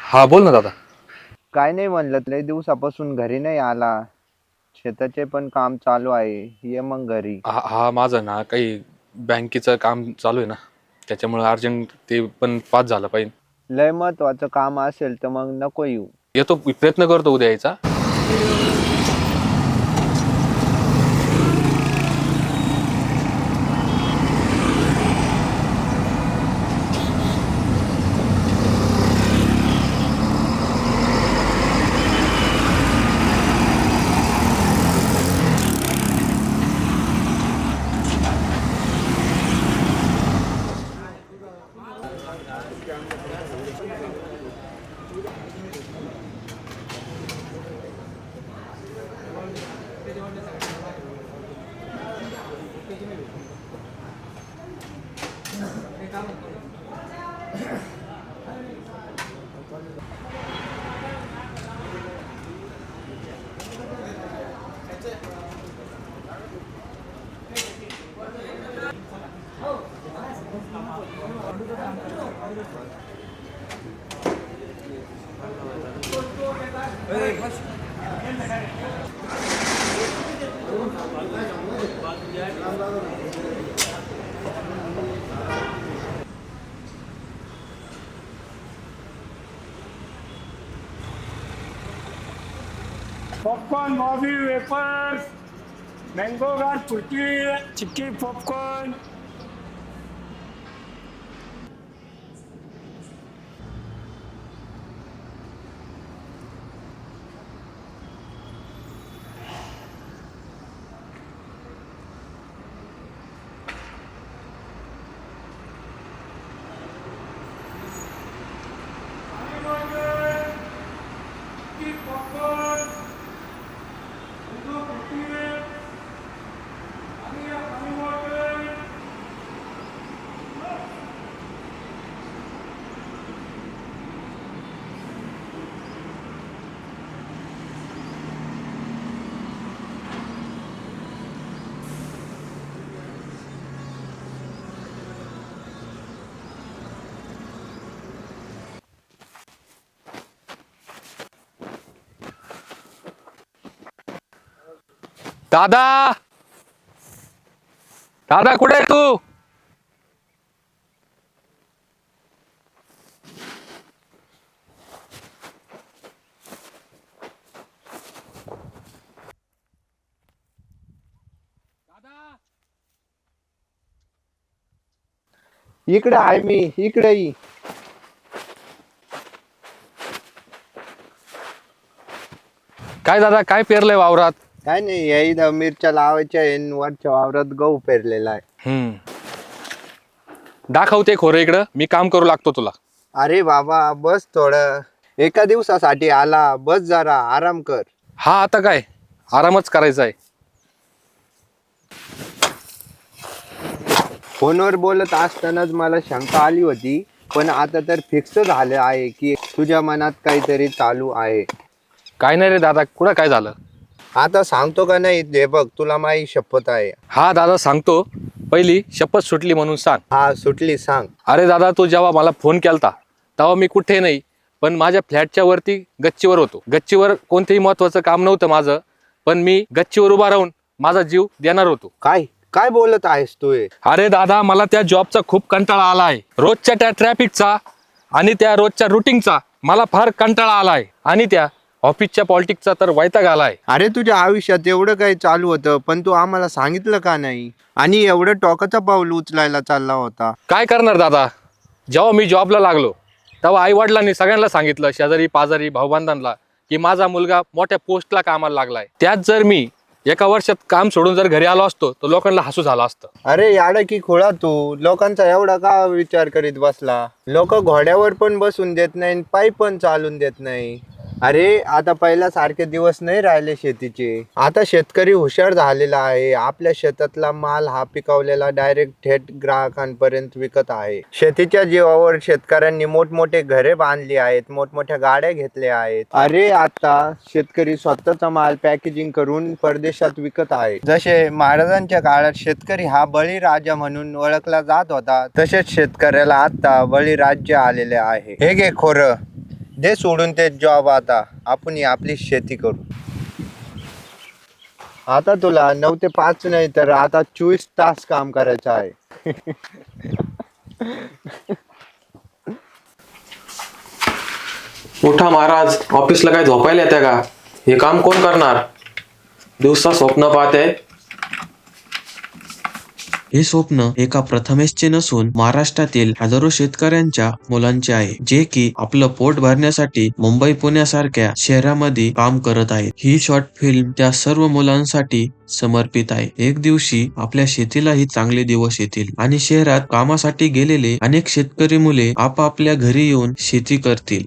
हा बोल ना दादा. काय नाही म्हणलं, लय दिवसापासून घरी नाही आला. शेताचे पण काम चालू आहे. ये मग घरी. हा माझं ना काही बँकेचं काम चालू आहे ना, त्याच्यामुळे अर्जंट ते पण पास झालं पाहिजे. लय महत्वाचं काम असेल तर मग नको येऊ. येतो, प्रयत्न करतो उद्या यायचा. पॉपकॉर्न, मॉबी, वेफर्स, मँगो गार्ड, कुर्की, चिक्की पॉपकॉर्न. दादा, दादा कुठे आहे तू? इकडे आहे मी, इकडे ये. काय दादा, काय पेरलंय वावरात? काय नाही, या इथं मिरच्या लावायच्या आहे. वरच्या वावरात गहू पेरलेला आहे. दाखवते खोरं इकडं, मी काम करू लागतो तुला. अरे बाबा, बस थोडं. एका दिवसासाठी आला, बस जरा आराम कर. हा आता काय आरामच करायचा आहे. फोनवर बोलत असतानाच मला शंका आली होती, पण आता तर फिक्स झालं आहे की तुझ्या मनात काहीतरी चालू आहे. काय नाही रे दादा, कुठं काय झालं? आता सांगतो का नाही ते बघ, तुला माझी शपथ आहे. हा दादा सांगतो, पहिली शपथ सुटली म्हणून सांग. हा सुटली, सांग. अरे दादा, तू जेव्हा मला फोन केलता तेव्हा मी कुठे नाही, पण माझ्या फ्लॅटच्या वरती गच्चीवर होतो. गच्चीवर कोणतेही महत्वाचं काम नव्हतं माझं, पण मी गच्चीवर उभा राहून माझा जीव देणार होतो. काय काय बोलत आहेस तू हे? अरे दादा, मला त्या जॉबचा खूप कंटाळा आला आहे. रोजच्या त्या ट्रॅफिकचा आणि त्या रोजच्या रुटीनचा मला फार कंटाळा आला आहे, आणि त्या ऑफिसच्या पॉलिटिक्सचा तर वैताग आला आहे. अरे तुझ्या आयुष्यात एवढं काही चालू होतं, पण तू आम्हाला सांगितलं का नाही? आणि एवढं टोकाचं पाऊल उचलायला चालला होता. काय करणार दादा, जेव्हा मी जॉबला लागलो तेव्हा आई वडिलांनी सगळ्यांना सांगितलं, शेजारी पाजारी भाऊबांधांना, की माझा मुलगा मोठ्या पोस्टला कामाला लागलाय. त्यात जर मी एका वर्षात काम सोडून जर घरी आलो असतो तर लोकांना हसू झालं असतं. अरे याड की खुळा, तू लोकांचा एवढा का विचार करीत बसला? लोक घोड्यावर पण बसून देत नाही, पायी पण चालून देत नाही. अरे आता पहिल्यासारखे दिवस नाही राहिले शेतीचे. आता शेतकरी हुशार झालेला आहे. आपल्या शेतातला माल हा पिकवलेला डायरेक्ट थेट ग्राहकांपर्यंत विकत आहे. शेतीच्या जीवावर शेतकऱ्यांनी मोठमोठे घरे बांधली आहेत, मोठमोठ्या गाड्या घेतल्या आहेत. अरे आता शेतकरी स्वतःचा माल पॅकेजिंग करून परदेशात विकत आहे. जसे महाराजांच्या काळात शेतकरी हा बळीराजा म्हणून ओळखला जात होता, तसेच शेतकऱ्याला आता बळीराज्य आलेले आहे. हे घे खोरं. दे सोडून ते जॉब, आता आपण ही आपली शेती करू. आता तुला 9 ते 5 नाही तर आता 24 तास काम करायचं आहे. उठा महाराज, ऑफिसला काय झोपायला येते का? हे काम कोण करणार? दिवसा स्वप्न पाहते. हे स्वप्न एका प्रथमेशचे नसून महाराष्ट्रातील हजारो शेतकऱ्यांच्या मुलांचे आहे, जे की आपलं पोट भरण्यासाठी मुंबई पुण्यासारख्या शहरामध्ये काम करत आहेत. ही शॉर्ट फिल्म त्या सर्व मुलांसाठी समर्पित आहे. एक दिवशी आपल्या शेतीलाही चांगले दिवस येतील आणि शहरात कामासाठी गेलेले अनेक शेतकरी मुले आपापल्या घरी येऊन शेती करतील.